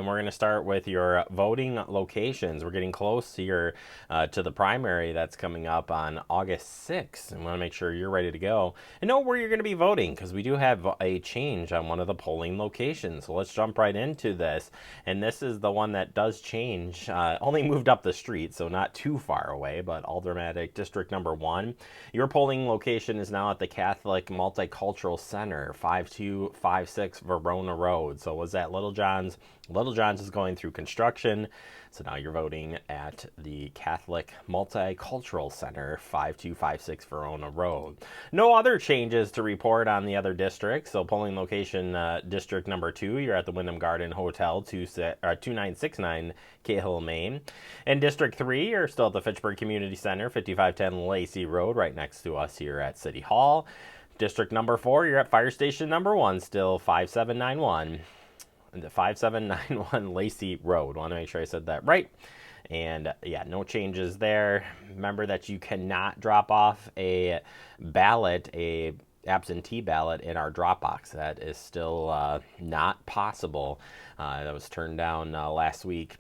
And we're going to start with your voting locations. We're getting close to to the primary that's coming up on August 6th. And we want to make sure you're ready to go and know where you're going to be voting, because we do have a change on one of the polling locations. So let's jump right into this. And this is the one that does change. Only moved up the street, so not too far away, but Aldermanic District number 1. Your polling location is now at the Catholic Multicultural Center, 5256 Verona Road. So was that Little John's? Little John's is going through construction, so now you're voting at the Catholic Multicultural Center, 5256 Verona Road. No other changes to report on the other districts. So polling location district number 2, you're at the Wyndham Garden Hotel, 2969 Cahill, Maine. And district 3, you're still at the Fitchburg Community Center, 5510 Lacey Road, right next to us here at City Hall. District number 4, you're at Fire Station number 1, still 5791. The 5791 Lacey Road. Want to make sure I said that right. And yeah, no changes there. Remember that you cannot drop off a absentee ballot in our drop box. That is still not possible. That was turned down last week.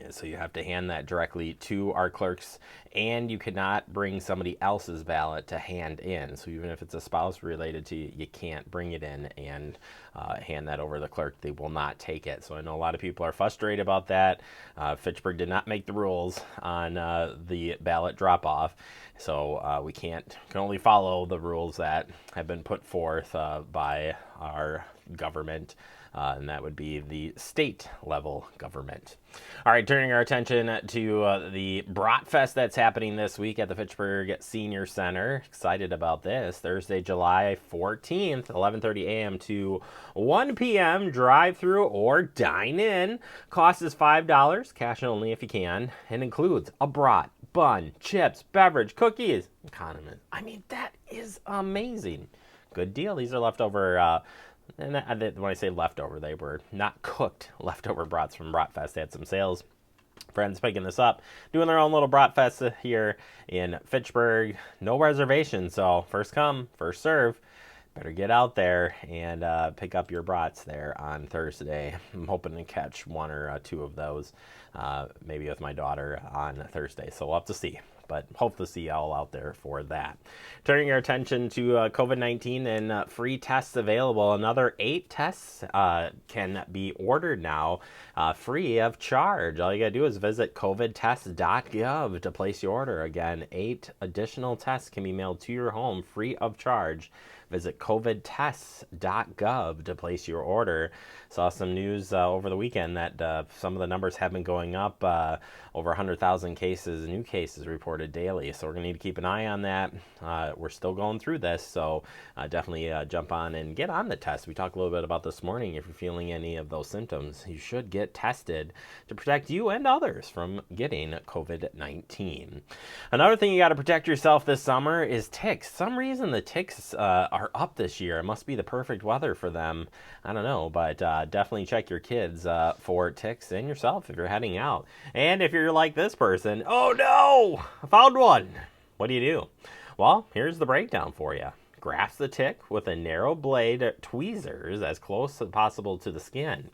So you have to hand that directly to our clerks, and you cannot bring somebody else's ballot to hand in. So even if it's a spouse related to you, you can't bring it in and hand that over to the clerk. They will not take it. So I know a lot of people are frustrated about that. Fitchburg did not make the rules on the ballot drop-off, so we can only follow the rules that have been put forth by our government. And that would be the state level government. All right, turning our attention to the Bratfest that's happening this week at the Fitchburg Senior Center. Excited about this. Thursday, July 14th, 11:30 a.m. to 1 p.m. Drive-through or dine-in. Cost is $5, cash only if you can, and includes a brat, bun, chips, beverage, cookies, and condiments. I mean, that is amazing. Good deal. These are leftover. And when I say leftover, they were not cooked leftover brats from Bratfest. They had some sales. Friends picking this up, doing their own little Bratfest here in Fitchburg. No reservations, so first come, first serve. Better get out there and pick up your brats there on Thursday. I'm hoping to catch one or two of those, maybe with my daughter on Thursday. So we'll have to see. But hope to see y'all out there for that. Turning your attention to COVID-19 and free tests available. Another 8 tests can be ordered now free of charge. All you got to do is visit covidtest.gov to place your order. Again, 8 additional tests can be mailed to your home free of charge. Visit covidtests.gov to place your order. Saw some news over the weekend that some of the numbers have been going up. Over 100,000 cases, new cases reported daily. So we're going to need to keep an eye on that. We're still going through this, so definitely jump on and get on the test. We talked a little bit about this morning. If you're feeling any of those symptoms, you should get tested to protect you and others from getting COVID-19. Another thing you got to protect yourself this summer is ticks. Some reason the ticks are up this year. It must be the perfect weather for them. I don't know, but definitely check your kids for ticks and yourself if you're heading out. And if you're like this person, oh no, I found one. What do you do? Well, here's the breakdown for you. Grasp the tick with a narrow blade tweezers as close as possible to the skin.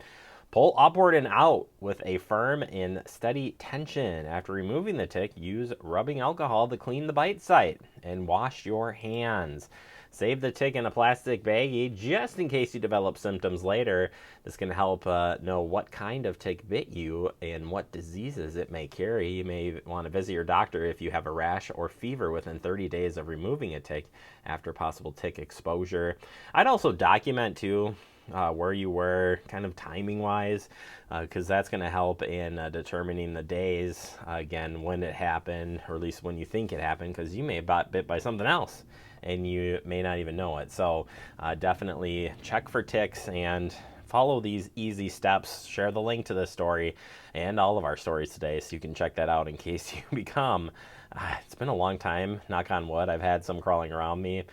Pull upward and out with a firm and steady tension. After removing the tick, use rubbing alcohol to clean the bite site and wash your hands. Save the tick in a plastic baggie just in case you develop symptoms later. This can help know what kind of tick bit you and what diseases it may carry. You may want to visit your doctor if you have a rash or fever within 30 days of removing a tick after possible tick exposure. I'd also document too where you were, kind of timing wise, because that's going to help in determining the days, again, when it happened, or at least when you think it happened, because you may have got bit by something else and you may not even know it. So definitely check for ticks and follow these easy steps. Share the link to this story and all of our stories today so you can check that out in case you become, it's been a long time, knock on wood, I've had some crawling around me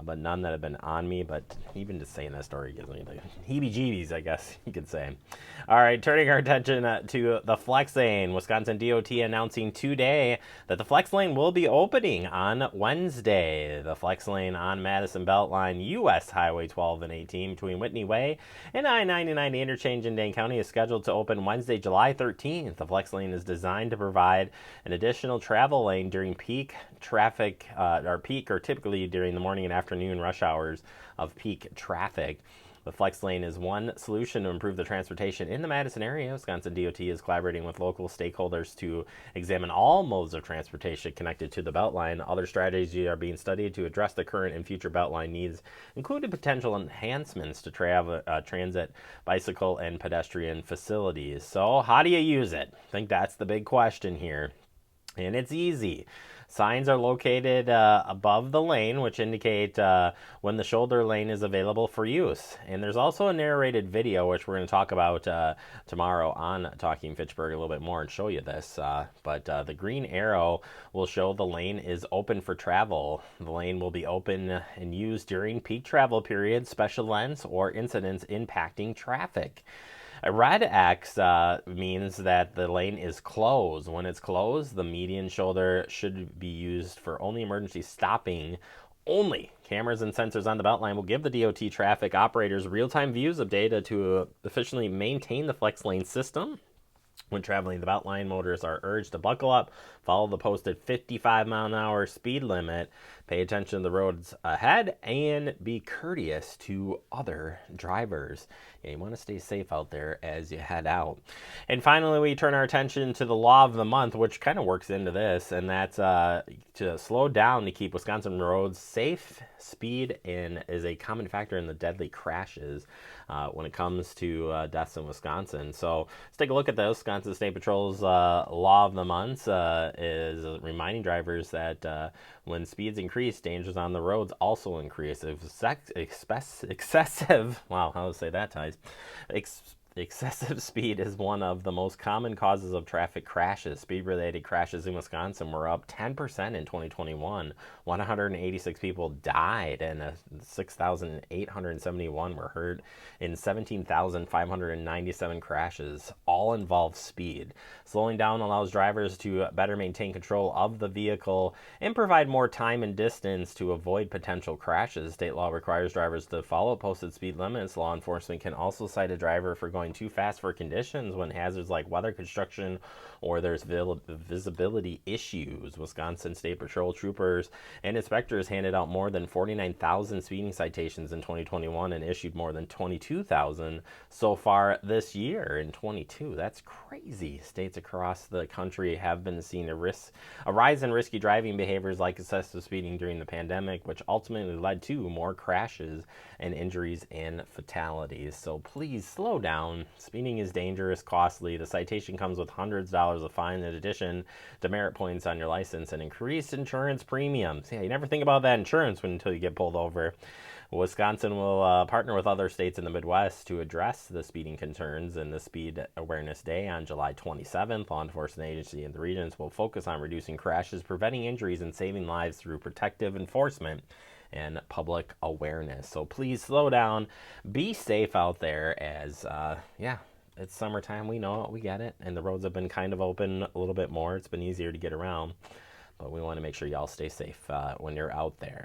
but none that have been on me. But even just saying that story gives me the heebie-jeebies, I guess you could say. All right, turning our attention to the Flex Lane. Wisconsin DOT announcing today that the Flex Lane will be opening on Wednesday. The Flex Lane on Madison Beltline, U.S. Highway 12 and 18 between Whitney Way and I-99 interchange in Dane County is scheduled to open Wednesday, July 13th. The Flex Lane is designed to provide an additional travel lane during peak traffic, or typically during the morning and afternoon rush hours of peak traffic. The Flex Lane is one solution to improve the transportation in the Madison area. Wisconsin DOT is collaborating with local stakeholders to examine all modes of transportation connected to the Beltline. Other strategies are being studied to address the current and future Beltline needs, including potential enhancements to transit, bicycle, and pedestrian facilities. So how do you use it? I think that's the big question here. And it's easy. Signs are located above the lane, which indicate when the shoulder lane is available for use. And there's also a narrated video, which we're going to talk about tomorrow on Talking Fitchburg a little bit more and show you this. But the green arrow will show the lane is open for travel. The lane will be open and used during peak travel periods, special events, or incidents impacting traffic. A red X means that the lane is closed. When it's closed, the median shoulder should be used for only emergency stopping only. Cameras and sensors on the Beltline will give the DOT traffic operators real-time views of data to efficiently maintain the Flex Lane system. When traveling the Beltline, motorists are urged to buckle up, follow the posted 55-mile-an-hour speed limit, pay attention to the roads ahead, and be courteous to other drivers. Yeah, you want to stay safe out there as you head out. And finally, we turn our attention to the law of the month, which kind of works into this, and that's to slow down to keep Wisconsin roads safe. Speed is a common factor in the deadly crashes when it comes to deaths in Wisconsin. So let's take a look at the Wisconsin State Patrol's law of the month. Is reminding drivers that when speeds increase, dangers on the roads also increase. If excessive, wow, how to say that, Ties? Excessive speed is one of the most common causes of traffic crashes. Speed-related crashes in Wisconsin were up 10% in 2021. 186 people died, and 6,871 were hurt in 17,597 crashes. All involve speed. Slowing down allows drivers to better maintain control of the vehicle and provide more time and distance to avoid potential crashes. State law requires drivers to follow posted speed limits. Law enforcement can also cite a driver for going too fast for conditions when hazards like weather, construction, or there's visibility issues. Wisconsin State Patrol troopers and inspectors handed out more than 49,000 speeding citations in 2021 and issued more than 22,000 so far this year in 22. That's crazy. States across the country have been seeing a rise in risky driving behaviors like excessive speeding during the pandemic, which ultimately led to more crashes and injuries and fatalities. So please slow down. Speeding is dangerous, costly. The citation comes with hundreds of dollars of fine in addition to merit points on your license and increased insurance premiums. Yeah, you never think about that insurance until you get pulled over. Wisconsin will partner with other states in the Midwest to address the speeding concerns, and the Speed Awareness Day on July 27th. Law enforcement agency in the regions will focus on reducing crashes, preventing injuries, and saving lives through protective enforcement and public awareness. So please slow down, be safe out there as, it's summertime. We know it, we get it, and the roads have been kind of open a little bit more. It's been easier to get around, but we want to make sure y'all stay safe when you're out there.